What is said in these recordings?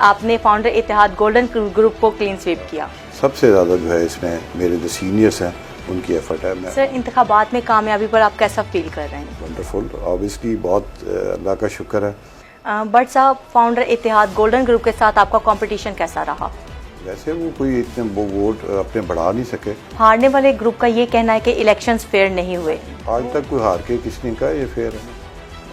آپ نے فاؤنڈر اتحاد گولڈن گروپ کو کلین سویپ کیا. سب سے زیادہ جو ہے اس میں میرے جو سینئرس ہیں ان کی ایفرٹ ہے. سر انتخابات میں کامیابی پر آپ کیسا فیل کر رہے ہیں؟ ونڈرفل، آبویسلی بہت اللہ کا شکر ہے. بٹ صاحب فاؤنڈر اتحاد گولڈن گروپ کے ساتھ آپ کا کمپٹیشن کیسا رہا؟ ویسے وہ کوئی اتنے ووٹ اپنے بڑھا نہیں سکے. ہارنے والے گروپ کا یہ کہنا ہے کہ الیکشنز فیئر نہیں ہوئے. آج تک کوئی ہار کے کس نے کہا یہ فیئر ہے،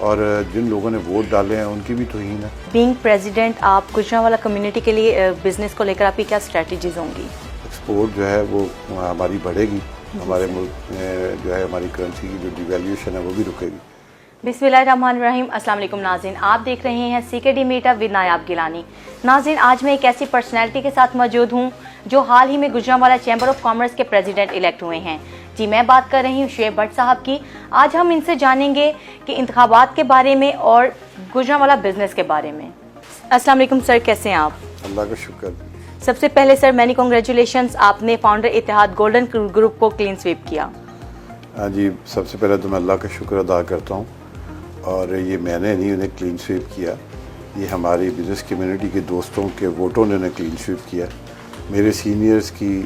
اور جن لوگوں نے ووٹ ڈالے ہیں ان کی بھی توہین ہے. بینگ پریزیڈنٹ آپ گجرانوالہ کمیونٹی کے لیے بزنس کو لے کر آپ کی کیا اسٹریٹجیز ہوں گی؟ ایکسپورٹ جو ہے وہ ہماری بڑھے گی، ہمارے ملک میں جو ہے ہماری کرنسی کی جو ڈیویلیوشن ہے وہ بھی رکے گی. بسم اللہ الرحمن الرحیم. السلام علیکم ناظرین، آپ دیکھ رہے ہیں CKD میٹا ود نایاب گیلانی. ناظرین، آج میں ایک ایسی پرسنالٹی کے ساتھ موجود ہوں جو حال ہی میں گجرانوالہ چیمبر آف کامرس کے پریزیڈنٹ الیکٹ ہوئے ہیں. جی میں بات کر رہی ہوں شعیب بٹ صاحب کی. آج ہم ان سے جانیں گے کہ انتخابات کے بارے میں اور گجرانوالہ بزنس کے بارے میں. السلام علیکم سر، کیسے ہیں آپ؟ اللہ کا شکر. سب سے پہلے سر مینی کنگریچولیشنز، آپ نے فاؤنڈر اتحاد گولڈن گروپ کو کلین سویپ کیا. ہاں جی، سب سے پہلے تو میں اللہ کا شکر ادا کرتا ہوں، اور یہ میں نے نہیں انہیں کلین سویپ کیا، یہ ہماری بزنس کمیونٹی کے دوستوں کے ووٹوں نے انہیں کلین سویپ کیا. میرے سینئرز کی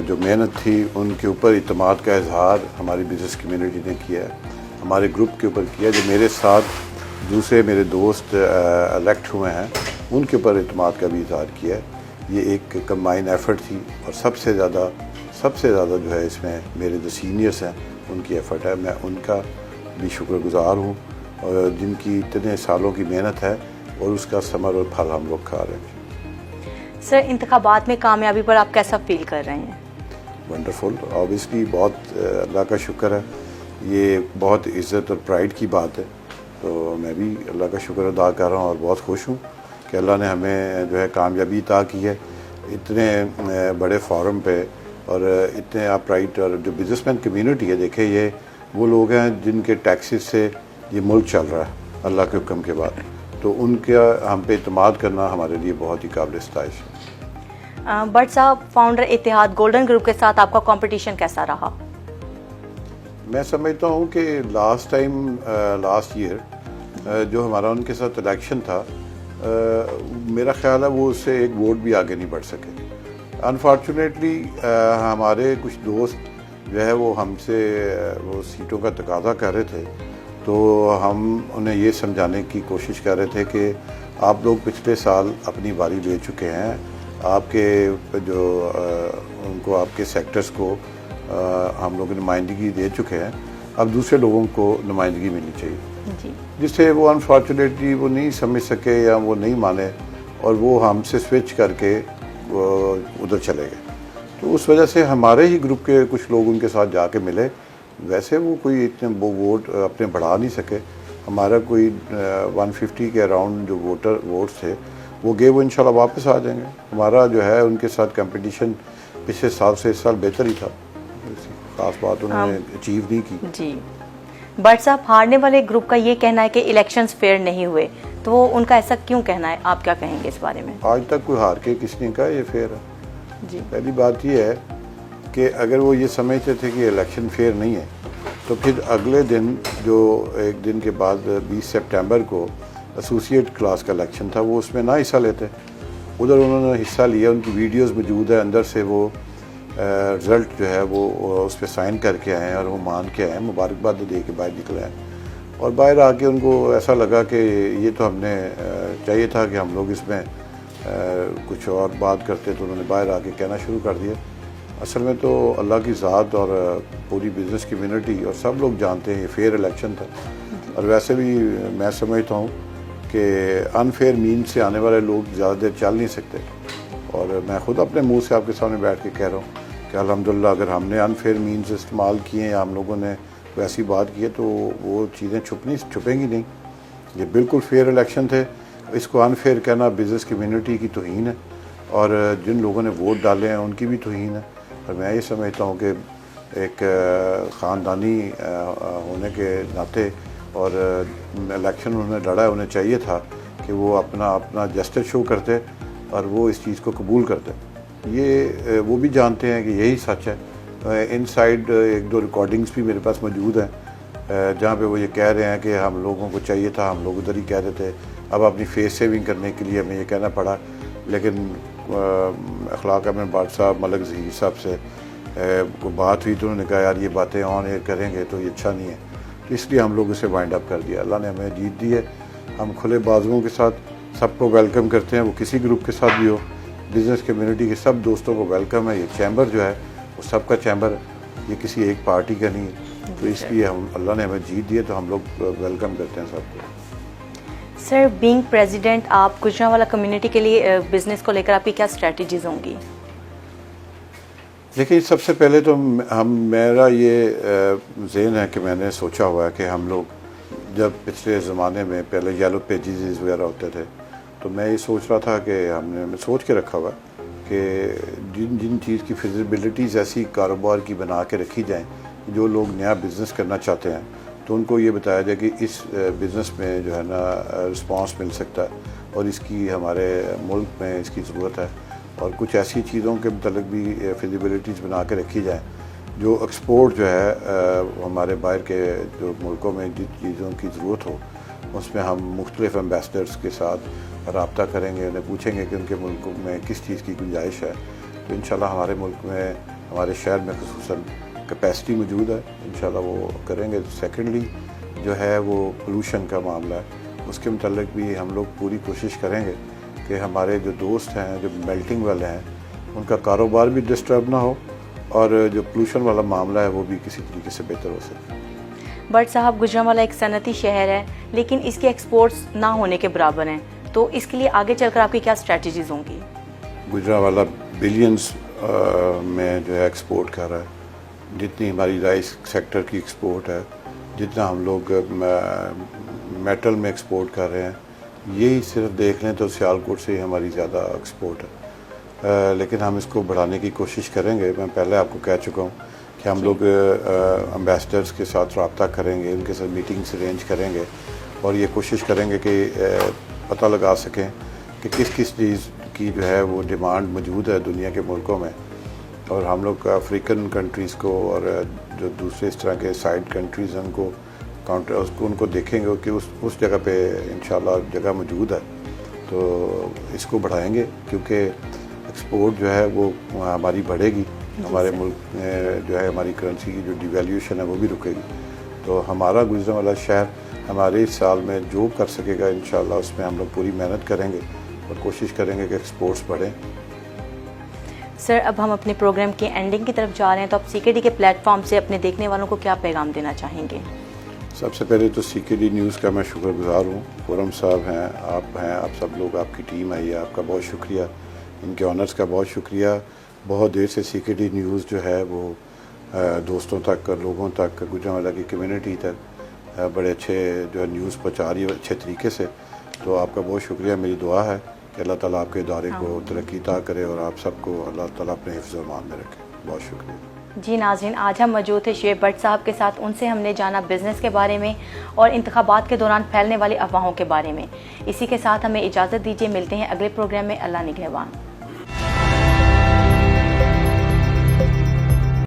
جو محنت تھی ان کے اوپر اعتماد کا اظہار ہماری بزنس کمیونٹی نے کیا ہے، ہمارے گروپ کے اوپر کیا. جو میرے ساتھ دوسرے میرے دوست الیکٹ ہوئے ہیں ان کے اوپر اعتماد کا بھی اظہار کیا ہے. یہ ایک کمبائن ایفرٹ تھی، اور سب سے زیادہ جو ہے اس میں میرے جو سینئرس ہیں ان کی ایفرٹ ہے. میں ان کا بھی شکر گزار ہوں، اور جن کی اتنے سالوں کی محنت ہے اور اس کا ثمر اور پھل ہم لوگ کھا رہے ہیں. سر انتخابات میں کامیابی پر آپ کیسا فیل کر رہے ہیں؟ ونڈرفل، آبویسلی بہت اللہ کا شکر ہے. یہ بہت عزت اور پرائڈ کی بات ہے، تو میں بھی اللہ کا شکر ادا کر رہا ہوں اور بہت خوش ہوں کہ اللہ نے ہمیں جو ہے کامیابی عطا کی ہے اتنے بڑے فورم پہ. اور اتنے آپ رائٹ، اور جو بزنس مین کمیونٹی ہے، دیکھیں یہ وہ لوگ ہیں جن کے ٹیکسز سے یہ ملک چل رہا ہے اللہ کے حکم کے بعد، تو ان کا ہم پہ اعتماد کرنا ہمارے لیے بہت ہی قابل ستائش ہے. بٹ صاحب فاؤنڈر اتحاد گولڈن گروپ کے ساتھ آپ کا کمپٹیشن کیسا رہا؟ میں سمجھتا ہوں کہ لاسٹ ایئر جو ہمارا ان کے ساتھ الیکشن تھا، میرا خیال ہے وہ اس سے ایک ووٹ بھی آگے نہیں بڑھ سکے. انفارچونیٹلی ہمارے کچھ دوست جو ہے وہ ہم سے وہ سیٹوں کا تقاضا کر رہے تھے، تو ہم انہیں یہ سمجھانے کی کوشش کر رہے تھے کہ آپ لوگ پچھلے سال اپنی باری لے چکے ہیں، آپ کے جو ان کو آپ کے سیکٹرز کو ہم لوگ نمائندگی دے چکے ہیں، اب دوسرے لوگوں کو نمائندگی ملنی چاہیے. جس سے وہ انفارچونیٹلی وہ نہیں سمجھ سکے یا وہ نہیں مانے، اور وہ ہم سے سوئچ کر کے ادھر چلے گئے. تو اس وجہ سے ہمارے ہی گروپ کے کچھ لوگ ان کے ساتھ جا کے ملے. ویسے وہ کوئی اتنے ووٹ اپنے بڑھا نہیں سکے. ہمارا کوئی 150 کے اراؤنڈ جو ووٹس تھے وہ گئے، وہ انشاءاللہ واپس آ جائیں گے. ہمارا جو ہے ان کے ساتھ کمپٹیشن پچھلے سال سے اس سال بہتر ہی تھا، خاص بات انہوں نے اچیو نہیں کی. جی بٹ صاحب ہارنے والے گروپ کا یہ کہنا ہے کہ الیکشنز فیئر نہیں ہوئے، تو ان کا ایسا کیوں کہنا ہے؟ آپ کیا کہیں گے اس بارے میں؟ آج تک کوئی ہار کے کس نے کہا یہ فیئر ہے؟ جی پہلی بات یہ ہے کہ اگر وہ یہ سمجھتے تھے کہ الیکشن فیئر نہیں ہے، تو پھر اگلے دن جو ایک دن کے بعد 20 سپٹمبر کو ایسوسیٹ کلاس کا الیکشن تھا، وہ اس میں نہ حصہ لیتے. ادھر انہوں نے حصہ لیا، ان کی ویڈیوز موجود ہے، اندر سے وہ رزلٹ جو ہے وہ اس پہ سائن کر کے آئے ہیں اور وہ مان کے آئے ہیں، مبارکباد دے کے باہر نکلے ہیں. اور باہر آ کے ان کو ایسا لگا کہ یہ تو ہم نے چاہیے تھا کہ ہم لوگ اس میں کچھ اور بات کرتے، تو انہوں نے باہر آ کے کہنا شروع کر دیا. اصل میں تو اللہ کی ذات اور پوری بزنس کمیونٹی اور سب لوگ جانتے ہیں یہ فیئر الیکشن تھا. اور ویسے بھی میں سمجھتا ہوں کہ انفیئر مین سے آنے والے لوگ زیادہ دیر چل نہیں سکتے. اور میں خود اپنے منہ سے آپ کے سامنے بیٹھ کے کہہ رہا ہوں کہ الحمدللہ اگر ہم نے انفیئر مینز استعمال کیے ہیں یا ہم لوگوں نے ویسی بات کی ہے، تو وہ چیزیں چھپیں گی نہیں. یہ بالکل فیئر الیکشن تھے. اس کو انفیئر کہنا بزنس کمیونٹی کی توہین ہے، اور جن لوگوں نے ووٹ ڈالے ہیں ان کی بھی توہین ہے. اور میں یہ سمجھتا ہوں کہ ایک خاندانی ہونے کے ناطے اور الیکشن انہوں نے لڑا ہے، انہیں چاہیے تھا کہ وہ اپنا جسٹس شو کرتے اور وہ اس چیز کو قبول کرتے. یہ وہ بھی جانتے ہیں کہ یہی سچ ہے. ان سائڈ ایک دو ریکارڈنگز بھی میرے پاس موجود ہیں جہاں پہ وہ یہ کہہ رہے ہیں کہ ہم لوگوں کو چاہیے تھا، ہم لوگ ادھر ہی کہہ رہے تھے، اب اپنی فیس سیونگ کرنے کے لیے ہمیں یہ کہنا پڑا، لیکن اخلاق امن بٹ صاحب ملک ظہیر صاحب سے کوئی بات ہوئی تو انہوں نے کہا یار یہ باتیں آن ایئر کریں گے تو یہ اچھا نہیں ہے، تو اس لیے ہم لوگ اسے وائنڈ اپ کر دیا۔ اللہ نے ہمیں جیت دی ہے، ہم کھلے بازوؤں کے ساتھ سب کو ویلکم کرتے ہیں، وہ کسی گروپ کے ساتھ بھی ہو، بزنس کمیونٹی کے سب دوستوں کو ویلکم ہے۔ یہ چیمبر جو ہے وہ سب کا چیمبر ہے، یہ کسی ایک پارٹی کا نہیں ہے، تو اس لیے اللہ نے ہمیں جیت دی ہے تو ہم لوگ ویلکم کرتے ہیں سب کو۔ سر بینگ پریزیڈنٹ آپ گجرانوالہ کمیونٹی کے لیے بزنس کو لے کر آپ کی کیا اسٹریٹجیز ہوں گی؟ دیکھیے سب سے پہلے تو میرا یہ ذہن ہے کہ میں نے سوچا ہوا ہے کہ ہم لوگ جب پچھلے زمانے میں پہلے یلو پیجز وغیرہ ہوتے تھے تو میں یہ سوچ رہا تھا کہ ہم نے سوچ کے رکھا ہوا کہ جن چیز کی فیزیبلٹیز ایسی کاروبار کی بنا کے رکھی جائیں، جو لوگ نیا بزنس کرنا چاہتے ہیں تو ان کو یہ بتایا جائے کہ اس بزنس میں جو ہے نا رسپانس مل سکتا ہے اور اس کی ہمارے ملک میں اس کی ضرورت ہے، اور کچھ ایسی چیزوں کے متعلق بھی فیزیبلٹیز بنا کے رکھی جائیں جو ایکسپورٹ جو ہے ہمارے باہر کے جو ملکوں میں جن چیزوں کی ضرورت ہو اس میں ہم مختلف ایمبیسڈرز کے ساتھ رابطہ کریں گے، انہیں پوچھیں گے کہ ان کے ملک میں کس چیز کی گنجائش ہے، تو انشاءاللہ ہمارے ملک میں ہمارے شہر میں خصوصاً کیپیسٹی موجود ہے، انشاءاللہ وہ کریں گے۔ سیکنڈلی جو ہے وہ پولوشن کا معاملہ ہے، اس کے متعلق بھی ہم لوگ پوری کوشش کریں گے کہ ہمارے جو دوست ہیں جو میلٹنگ والے ہیں ان کا کاروبار بھی ڈسٹرب نہ ہو اور جو پولوشن والا معاملہ ہے وہ بھی کسی طریقے سے بہتر ہو سکے۔ بٹ صاحب گجرانوالہ ایک صنعتی شہر ہے لیکن اس کے ایکسپورٹس نہ ہونے کے برابر ہیں، تو اس کے لیے آگے چل کر آپ کی کیا اسٹریٹجیز ہوں گی؟ گجرانوالہ بلینز میں جو ہے ایکسپورٹ کر رہا ہے، جتنی ہماری رائس سیکٹر کی ایکسپورٹ ہے، جتنا ہم لوگ میٹل میں ایکسپورٹ کر رہے ہیں، یہی صرف دیکھ لیں تو سیالکوٹ سے ہی ہماری زیادہ ایکسپورٹ ہے، لیکن ہم اس کو بڑھانے کی کوشش کریں گے۔ میں پہلے آپ کو کہہ چکا ہوں کہ ہم لوگ امبیسڈرز کے ساتھ رابطہ کریں گے، ان کے ساتھ میٹنگس ارینج کریں گے اور یہ کوشش کریں گے کہ پتہ لگا سکیں کہ کس کس چیز کی جو ہے وہ ڈیمانڈ موجود ہے دنیا کے ملکوں میں، اور ہم لوگ افریقن کنٹریز کو اور جو دوسرے اس طرح کے سائڈ کنٹریز ہیں ان کو دیکھیں گے کہ اس جگہ پہ انشاءاللہ جگہ موجود ہے، تو اس کو بڑھائیں گے کیونکہ ایکسپورٹ جو ہے وہ ہماری بڑھے گی، ہمارے ملک میں جو ہے ہماری کرنسی کی جو ڈیویلیوشن ہے وہ بھی رکے گی، تو ہمارا گجرانوالہ شہر ہمارے اس سال میں جو کر سکے گا انشاءاللہ اس میں ہم لوگ پوری محنت کریں گے اور کوشش کریں گے کہ ایکسپورٹس بڑھیں۔ سر اب ہم اپنے پروگرام کی اینڈنگ کی طرف جا رہے ہیں، تو آپ CKD کے پلیٹ فارم سے اپنے دیکھنے والوں کو کیا پیغام دینا چاہیں گے؟ سب سے پہلے تو CKD نیوز کا میں شکر گزار ہوں، خرم صاحب ہیں، آپ سب لوگ، آپ کی ٹیم ہے، یہ آپ کا بہت شکریہ، ان کے آنرز کا بہت شکریہ۔ بہت دیر سے CKD نیوز جو ہے وہ دوستوں تک، لوگوں تک، گجرانوالہ کی کمیونٹی تک بڑے اچھے جو ہے نیوز پہنچا رہی ہے اچھے طریقے سے، تو آپ کا بہت شکریہ۔ میری دعا ہے کہ اللہ تعالیٰ آپ کے ادارے کو ترقی عطا کرے اور آپ سب کو اللہ تعالیٰ اپنے حفظ و امان میں رکھے۔ بہت شکریہ۔ جی ناظرین، آج ہم موجود تھے شعیب بٹ صاحب کے ساتھ، ان سے ہم نے جانا بزنس کے بارے میں اور انتخابات کے دوران پھیلنے والی افواہوں کے بارے میں۔ اسی کے ساتھ ہمیں اجازت دیجیے، ملتے ہیں اگلے پروگرام میں۔ اللہ نگہبان۔